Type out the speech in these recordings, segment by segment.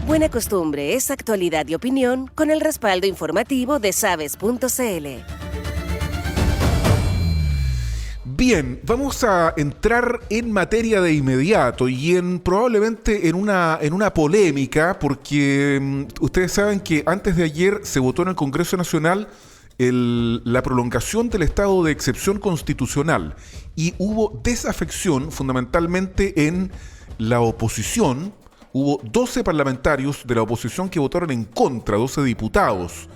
Buena Costumbre es actualidad y opinión con el respaldo informativo de Sabes.cl. Bien, vamos a entrar en materia de inmediato y probablemente en una polémica, porque ustedes saben que antes de ayer se votó en el Congreso Nacional la prolongación del estado de excepción constitucional y hubo desafección fundamentalmente en la oposición. Hubo 12 parlamentarios de la oposición que votaron en contra, 12 diputados,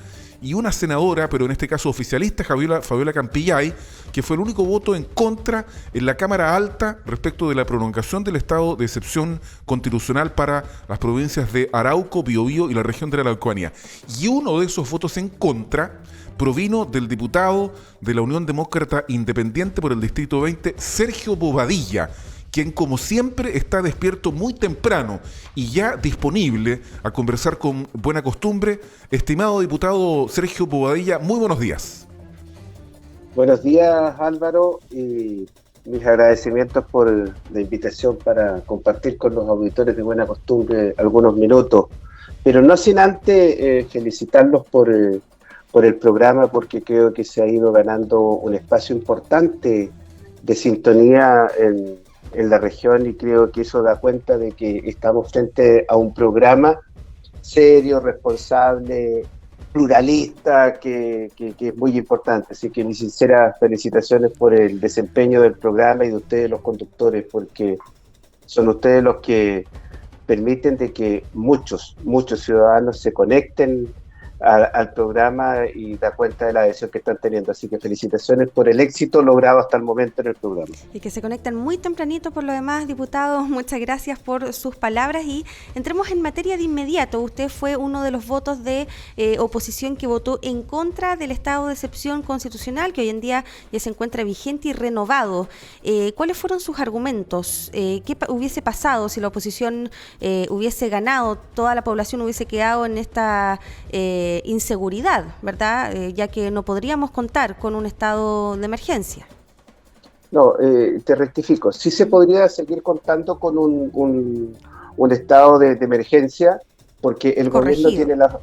y una senadora, pero en este caso oficialista, Fabiola Campillay, que fue el único voto en contra en la Cámara Alta respecto de la prolongación del estado de excepción constitucional para las provincias de Arauco, Biobío y la región de la Araucanía. Y uno de esos votos en contra provino del diputado de la Unión Demócrata Independiente por el Distrito 20, Sergio Bobadilla, quien como siempre está despierto muy temprano y ya disponible a conversar con Buena Costumbre. Estimado diputado Sergio Bobadilla, muy buenos días. Buenos días, Álvaro, y mis agradecimientos por la invitación para compartir con los auditores de Buena Costumbre algunos minutos, pero no sin antes felicitarlos por el programa, porque creo que se ha ido ganando un espacio importante de sintonía en la región, y creo que eso da cuenta de que estamos frente a un programa serio, responsable, pluralista, que es muy importante. Así que mis sinceras felicitaciones por el desempeño del programa y de ustedes los conductores, porque son ustedes los que permiten de que muchos ciudadanos se conecten al programa y da cuenta de la adhesión que están teniendo. Así que felicitaciones por el éxito logrado hasta el momento en el programa. Y que se conectan muy tempranito por lo demás, diputados. Muchas gracias por sus palabras y entremos en materia de inmediato. Usted fue uno de los votos de oposición que votó en contra del estado de excepción constitucional, que hoy en día ya se encuentra vigente y renovado. ¿Cuáles fueron sus argumentos? ¿Qué hubiese pasado si la oposición hubiese ganado? Toda la población hubiese quedado en esta inseguridad, ¿verdad? Ya que no podríamos contar con un estado de emergencia. No, te rectifico. Sí se podría seguir contando con un estado de emergencia, porque el gobierno tiene la...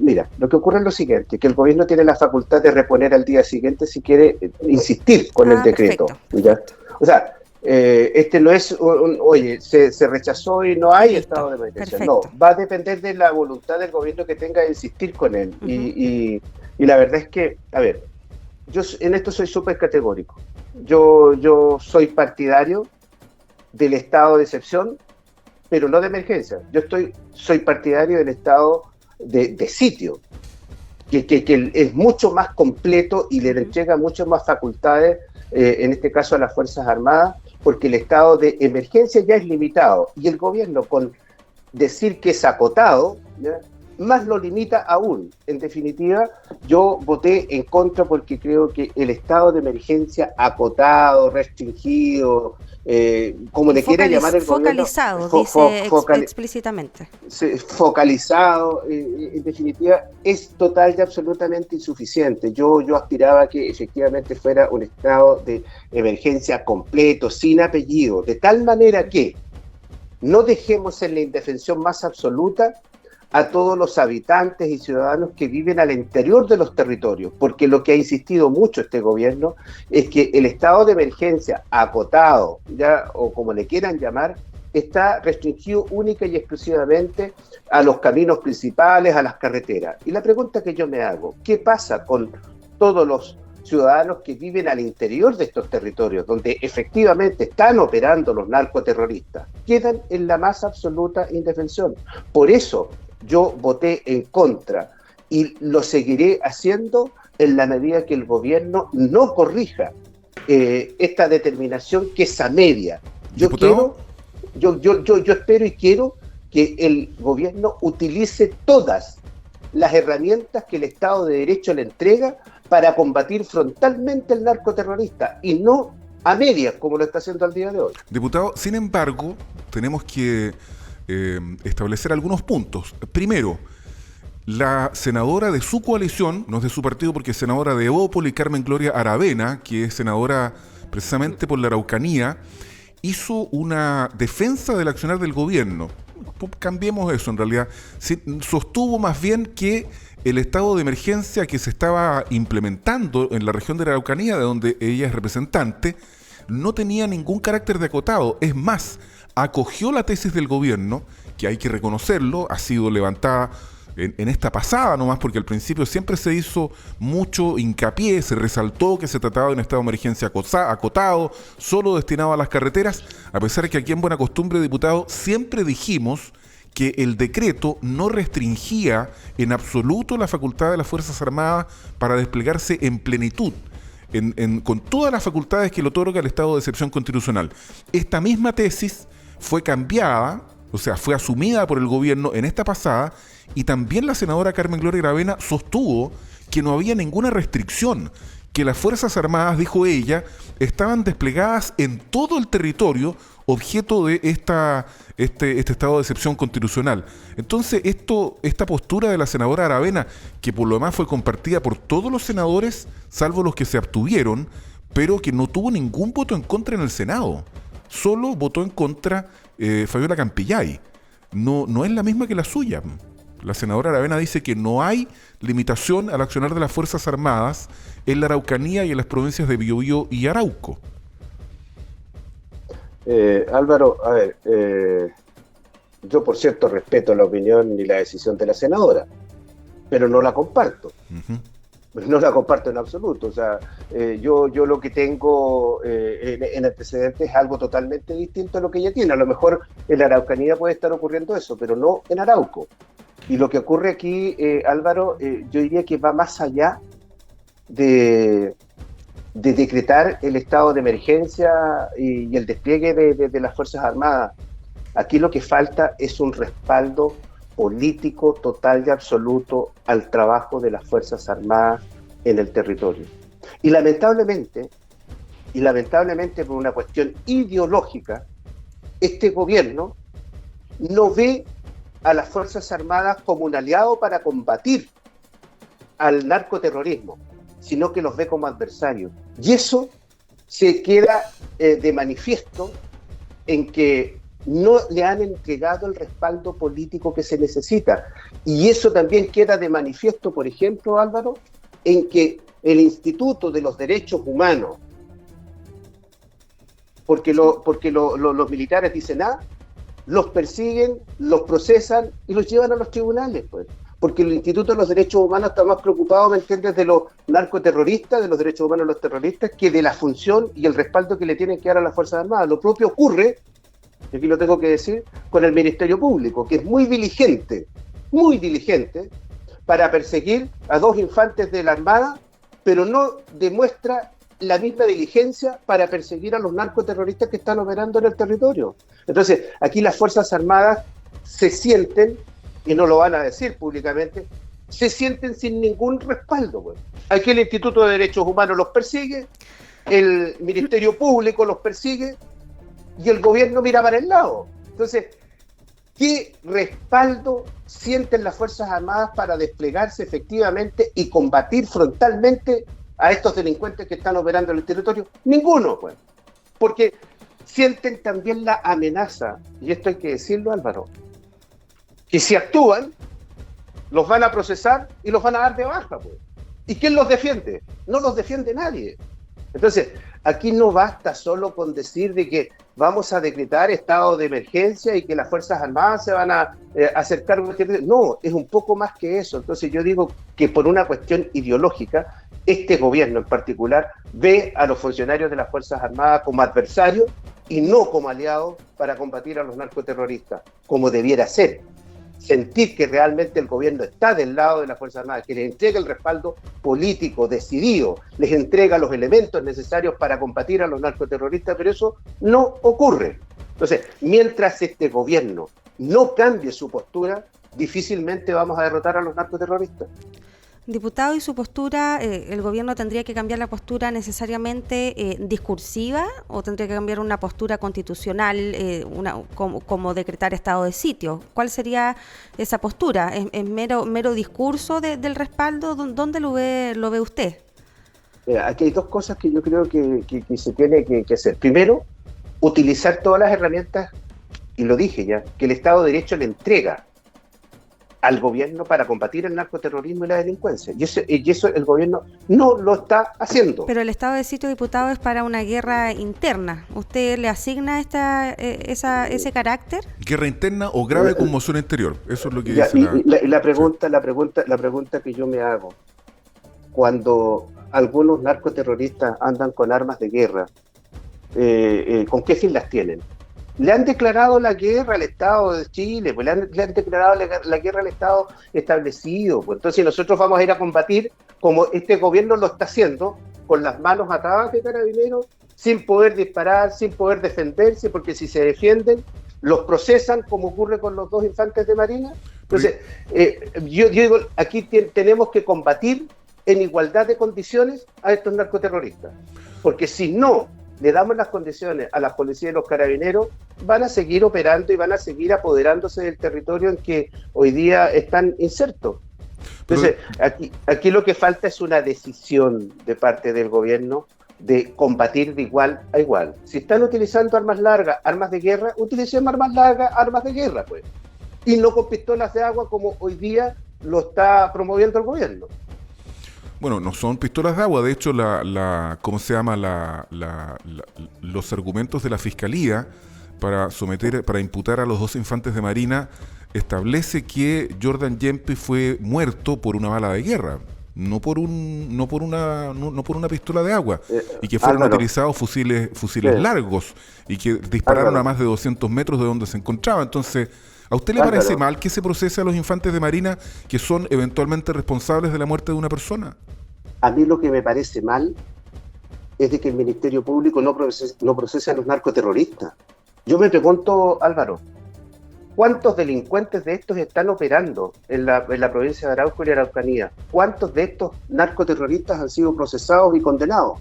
mira, lo que ocurre es lo siguiente, que el gobierno tiene la facultad de reponer al día siguiente si quiere insistir con el decreto. ¿Ya? O sea, este no es oye, se rechazó y no hay estado de emergencia. No, va a depender de la voluntad del gobierno que tenga de insistir con él. Y la verdad es que, a ver, yo en esto soy súper categórico. Yo soy partidario del estado de excepción, pero no de emergencia. Soy partidario del estado de sitio, que es mucho más completo y le entrega muchas más facultades, en este caso a las Fuerzas Armadas, porque el estado de emergencia ya es limitado, y el gobierno, con decir que es acotado, ¿ya?, más lo limita aún. En definitiva, yo voté en contra porque creo que el estado de emergencia acotado, restringido, como le quiera llamar el gobierno, dice explícitamente. Focalizado, en definitiva, es total y absolutamente insuficiente. Yo aspiraba a que efectivamente fuera un estado de emergencia completo, sin apellido, de tal manera que no dejemos en la indefensión más absoluta a todos los habitantes y ciudadanos que viven al interior de los territorios, porque lo que ha insistido mucho este gobierno es que el estado de emergencia acotado, ya, o como le quieran llamar, está restringido única y exclusivamente a los caminos principales, a las carreteras. Y la pregunta que yo me hago, ¿qué pasa con todos los ciudadanos que viven al interior de estos territorios, donde efectivamente están operando los narcoterroristas? Quedan en la más absoluta indefensión. Por eso yo voté en contra y lo seguiré haciendo en la medida que el gobierno no corrija esta determinación que es a media. Yo espero y quiero que el gobierno utilice todas las herramientas que el Estado de Derecho le entrega para combatir frontalmente el narcoterrorista y no a medias como lo está haciendo al día de hoy. Diputado, sin embargo, tenemos que establecer algunos puntos. Primero, la senadora de su coalición, no es de su partido porque es senadora de Evópoli, Carmen Gloria Aravena, que es senadora precisamente por la Araucanía, hizo una defensa del accionar del gobierno, cambiemos eso en realidad, sostuvo más bien que el estado de emergencia que se estaba implementando en la región de la Araucanía, de donde ella es representante, no tenía ningún carácter de acotado. Es más, acogió la tesis del gobierno, que hay que reconocerlo, ha sido levantada en esta pasada nomás, porque al principio siempre se hizo mucho hincapié, se resaltó que se trataba de un estado de emergencia acotado, solo destinado a las carreteras, a pesar que aquí en Buena Costumbre, diputado, siempre dijimos que el decreto no restringía en absoluto la facultad de las Fuerzas Armadas para desplegarse en plenitud, con todas las facultades que le otorga el estado de excepción constitucional. Esta misma tesis fue cambiada, o sea, fue asumida por el gobierno en esta pasada, y también la senadora Carmen Gloria Aravena sostuvo que no había ninguna restricción, que las Fuerzas Armadas, dijo ella, estaban desplegadas en todo el territorio objeto de este estado de excepción constitucional. Entonces, esta postura de la senadora Aravena, que por lo demás fue compartida por todos los senadores, salvo los que se abstuvieron, pero que no tuvo ningún voto en contra en el Senado. Solo votó en contra Fabiola Campillay. No es la misma que la suya. La senadora Aravena dice que no hay limitación al accionar de las Fuerzas Armadas en la Araucanía y en las provincias de Biobío y Arauco. Álvaro, a ver, yo por cierto respeto la opinión y la decisión de la senadora, pero no la comparto. No la comparto en absoluto. O sea, yo lo que tengo en antecedentes es algo totalmente distinto a lo que ella tiene. A lo mejor en la Araucanía puede estar ocurriendo eso, pero no en Arauco. Y lo que ocurre aquí, Álvaro, yo diría que va más allá de decretar el estado de emergencia y el despliegue de las Fuerzas Armadas. Aquí lo que falta es un respaldo político total y absoluto al trabajo de las Fuerzas Armadas en el territorio. Y lamentablemente por una cuestión ideológica, este gobierno no ve a las Fuerzas Armadas como un aliado para combatir al narcoterrorismo, sino que los ve como adversarios. Y eso se queda de manifiesto en que no le han entregado el respaldo político que se necesita. Y eso también queda de manifiesto, por ejemplo, Álvaro, en que el Instituto de los Derechos Humanos, porque los militares dicen los persiguen, los procesan y los llevan a los tribunales, pues. Porque el Instituto de los Derechos Humanos está más preocupado, ¿me entiendes?, de los narcoterroristas, de los derechos humanos de los terroristas, que de la función y el respaldo que le tienen que dar a las Fuerzas Armadas. Lo propio ocurre, y aquí lo tengo que decir, con el Ministerio Público, que es muy diligente para perseguir a 2 infantes de la Armada, pero no demuestra la misma diligencia para perseguir a los narcoterroristas que están operando en el territorio. Entonces, aquí las Fuerzas Armadas se sienten, y no lo van a decir públicamente, se sienten sin ningún respaldo. Pues. Aquí el Instituto de Derechos Humanos los persigue, el Ministerio Público los persigue, y el gobierno mira para el lado. Entonces, ¿qué respaldo sienten las Fuerzas Armadas para desplegarse efectivamente y combatir frontalmente a estos delincuentes que están operando en el territorio? Ninguno, pues. Porque sienten también la amenaza, y esto hay que decirlo, Álvaro, que si actúan, los van a procesar y los van a dar de baja, pues. ¿Y quién los defiende? No los defiende nadie. Entonces, aquí no basta solo con decir de que vamos a decretar estado de emergencia y que las Fuerzas Armadas se van a hacer cargo de este. No, es un poco más que eso. Entonces yo digo que por una cuestión ideológica, este gobierno en particular ve a los funcionarios de las Fuerzas Armadas como adversarios y no como aliados para combatir a los narcoterroristas, como debiera ser. Sentir que realmente el gobierno está del lado de las Fuerzas Armadas, que les entrega el respaldo político decidido, les entrega los elementos necesarios para combatir a los narcoterroristas, pero eso no ocurre. Entonces, mientras este gobierno no cambie su postura, difícilmente vamos a derrotar a los narcoterroristas. Diputado, ¿y su postura, el gobierno tendría que cambiar la postura necesariamente discursiva o tendría que cambiar una postura constitucional como decretar estado de sitio? ¿Cuál sería esa postura? ¿Es mero discurso del respaldo? ¿Dónde lo ve usted? Aquí hay 2 cosas que yo creo que se tiene que hacer. Primero, utilizar todas las herramientas y lo dije ya, que el Estado de Derecho le entrega al gobierno para combatir el narcoterrorismo y la delincuencia. Y eso el gobierno no lo está haciendo. Pero el estado de sitio, diputado, es para una guerra interna. ¿Usted le asigna ese carácter? Guerra interna o grave conmoción exterior. Eso es lo que Ya, dice la pregunta que yo me hago, cuando algunos narcoterroristas andan con armas de guerra, ¿con qué fin las tienen? Le han declarado la guerra al Estado de Chile, pues le han declarado la guerra al Estado establecido. Pues entonces nosotros vamos a ir a combatir como este gobierno lo está haciendo, con las manos atadas de Carabineros, sin poder disparar, sin poder defenderse, porque si se defienden, los procesan, como ocurre con los 2 infantes de Marina. Entonces, yo digo, aquí tenemos que combatir en igualdad de condiciones a estos narcoterroristas, porque si no le damos las condiciones a las policías y los carabineros, van a seguir operando y van a seguir apoderándose del territorio en que hoy día están insertos. Entonces, aquí lo que falta es una decisión de parte del gobierno de combatir de igual a igual. Si están utilizando armas largas, armas de guerra, utilicen armas largas, armas de guerra, pues. Y no con pistolas de agua como hoy día lo está promoviendo el gobierno. Bueno, no son pistolas de agua. De hecho, ¿cómo se llama? Los argumentos de la Fiscalía para imputar a los 2 infantes de Marina establece que Jordan Yempe fue muerto por una bala de guerra, no por una pistola de agua, y que fueron utilizados fusiles largos y que dispararon a más de 200 metros de donde se encontraba. Entonces, ¿a usted le parece mal que se procese a los infantes de Marina que son eventualmente responsables de la muerte de una persona? A mí lo que me parece mal es de que el Ministerio Público no procese a los narcoterroristas. Yo me pregunto, Álvaro, ¿cuántos delincuentes de estos están operando en la provincia de Arauco y Araucanía? ¿Cuántos de estos narcoterroristas han sido procesados y condenados?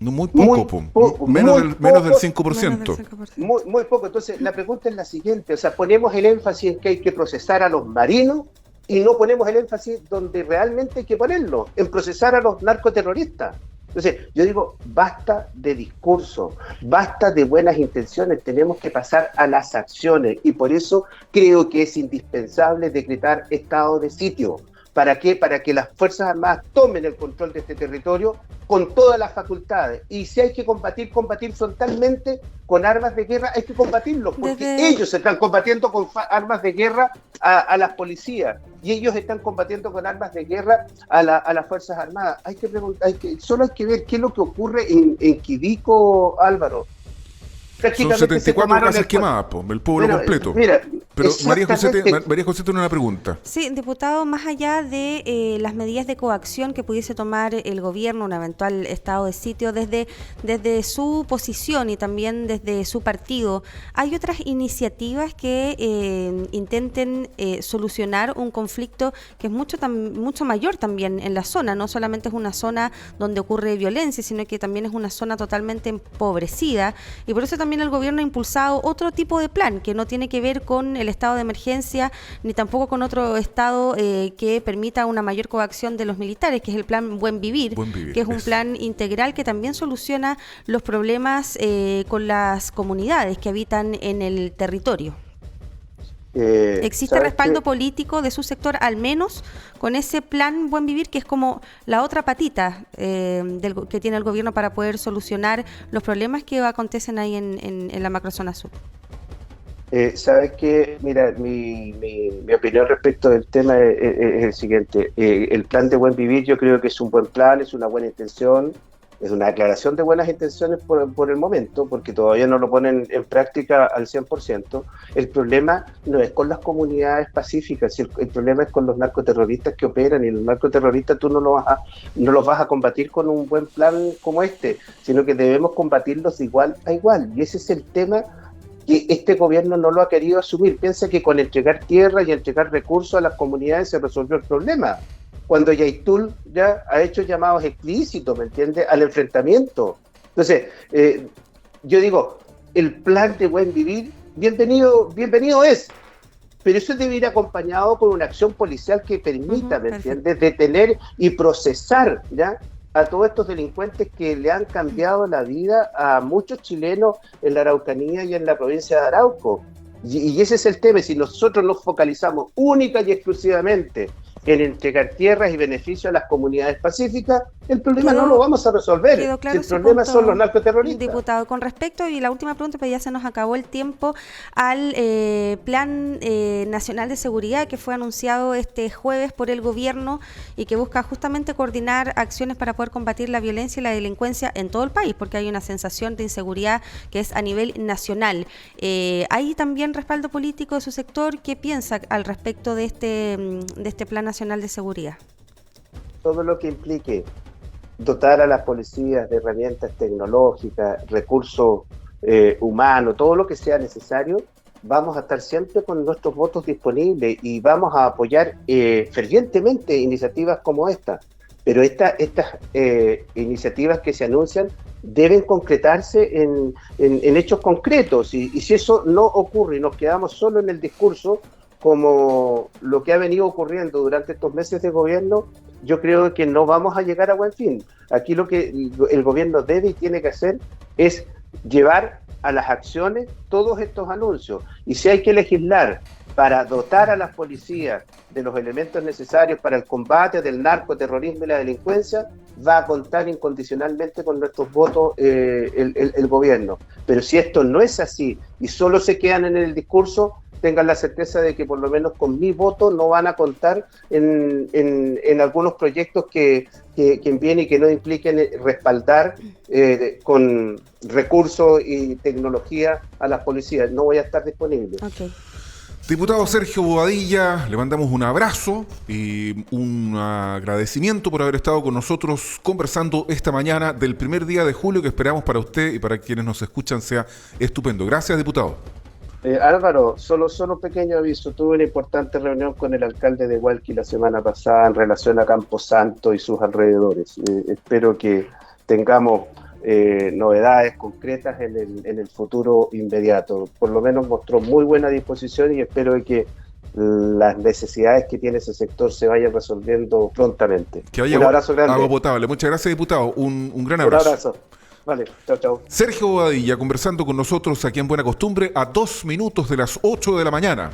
No, muy poco, menos del 5%. Muy poco. Entonces, la pregunta es la siguiente. O sea, ponemos el énfasis en que hay que procesar a los marinos y no ponemos el énfasis donde realmente hay que ponerlo, en procesar a los narcoterroristas. Entonces, yo digo, basta de discurso, basta de buenas intenciones, tenemos que pasar a las acciones y por eso creo que es indispensable decretar estado de sitio. ¿Para qué? Para que las Fuerzas Armadas tomen el control de este territorio con todas las facultades. Y si hay que combatir frontalmente con armas de guerra, hay que combatirlos, porque ellos están combatiendo con armas de guerra a las policías, y ellos están combatiendo con armas de guerra a las Fuerzas Armadas. Hay que preguntar, solo hay que ver qué es lo que ocurre en Quidico, Álvaro. Son 74 casas quemadas, el pueblo completo. Mira, pero María José tiene una pregunta. Sí, diputado, más allá de las medidas de coacción que pudiese tomar el gobierno, un eventual estado de sitio, desde su posición y también desde su partido, ¿hay otras iniciativas que intenten solucionar un conflicto que es mucho mayor también en la zona? No solamente es una zona donde ocurre violencia, sino que también es una zona totalmente empobrecida, y por eso también el gobierno ha impulsado otro tipo de plan que no tiene que ver con el estado de emergencia ni tampoco con otro estado que permita una mayor coacción de los militares, que es el plan Buen Vivir, que es un plan integral que también soluciona los problemas con las comunidades que habitan en el territorio. ¿Existe respaldo político de su sector, al menos con ese plan Buen Vivir, que es como la otra patita que tiene el gobierno para poder solucionar los problemas que acontecen ahí en la macrozona sur? ¿Sabes qué? Mira, mi opinión respecto del tema es el siguiente. El plan de Buen Vivir yo creo que es un buen plan, es una buena intención, es una declaración de buenas intenciones por el momento, porque todavía no lo ponen en práctica al 100%. El problema no es con las comunidades pacíficas, el problema es con los narcoterroristas que operan, y los narcoterroristas tú no los vas a combatir con un buen plan como este, sino que debemos combatirlos de igual a igual, y ese es el tema que este gobierno no lo ha querido asumir. Piensa que con entregar tierra y entregar recursos a las comunidades se resolvió el problema, cuando Yaitul ya ha hecho llamados explícitos, ¿me entiendes?, al enfrentamiento. Entonces, yo digo, el plan de Buen Vivir, bienvenido es, pero eso debe ir acompañado con una acción policial que permita, ¿me entiendes?, detener y procesar, ¿ya?, a todos estos delincuentes que le han cambiado la vida a muchos chilenos en la Araucanía y en la provincia de Arauco. Y ese es el tema. Si nosotros nos focalizamos única y exclusivamente en entregar tierras y beneficios a las comunidades pacíficas, el problema no lo vamos a resolver. Claro, el problema son los narcoterroristas. Diputado, con respecto, y la última pregunta, pero ya se nos acabó el tiempo, al Plan Nacional de Seguridad que fue anunciado este jueves por el gobierno y que busca justamente coordinar acciones para poder combatir la violencia y la delincuencia en todo el país, porque hay una sensación de inseguridad que es a nivel nacional. ¿Hay también respaldo político de su sector? ¿Qué piensa al respecto de este Plan Nacional de Seguridad? Todo lo que implique dotar a las policías de herramientas tecnológicas, recursos humanos, todo lo que sea necesario, vamos a estar siempre con nuestros votos disponibles y vamos a apoyar fervientemente iniciativas como esta. Pero estas iniciativas que se anuncian deben concretarse en hechos concretos, y si eso no ocurre y nos quedamos solo en el discurso, como lo que ha venido ocurriendo durante estos meses de gobierno, yo creo que no vamos a llegar a buen fin. Aquí lo que el gobierno debe y tiene que hacer es llevar a las acciones todos estos anuncios. Y si hay que legislar para dotar a las policías de los elementos necesarios para el combate del narcoterrorismo y la delincuencia, va a contar incondicionalmente con nuestros votos el gobierno. Pero si esto no es así y solo se quedan en el discurso, tengan la certeza de que por lo menos con mi voto no van a contar en algunos proyectos que vienen y que no impliquen respaldar con recursos y tecnología a las policías. No voy a estar disponible. Okay. Diputado Sergio Bobadilla, le mandamos un abrazo y un agradecimiento por haber estado con nosotros conversando esta mañana del primer día de julio, que esperamos para usted y para quienes nos escuchan sea estupendo. Gracias, diputado. Álvaro, solo un pequeño aviso. Tuve una importante reunión con el alcalde de Hualqui la semana pasada en relación a Camposanto y sus alrededores. Espero que tengamos novedades concretas en el futuro inmediato. Por lo menos mostró muy buena disposición y espero que las necesidades que tiene ese sector se vayan resolviendo prontamente. Que haya un abrazo grande. Agua potable. Muchas gracias, diputado. Un gran abrazo. Un abrazo. Vale, chao, chao. Sergio Bobadilla conversando con nosotros aquí en Buena Costumbre a 2 minutos de las 8 de la mañana.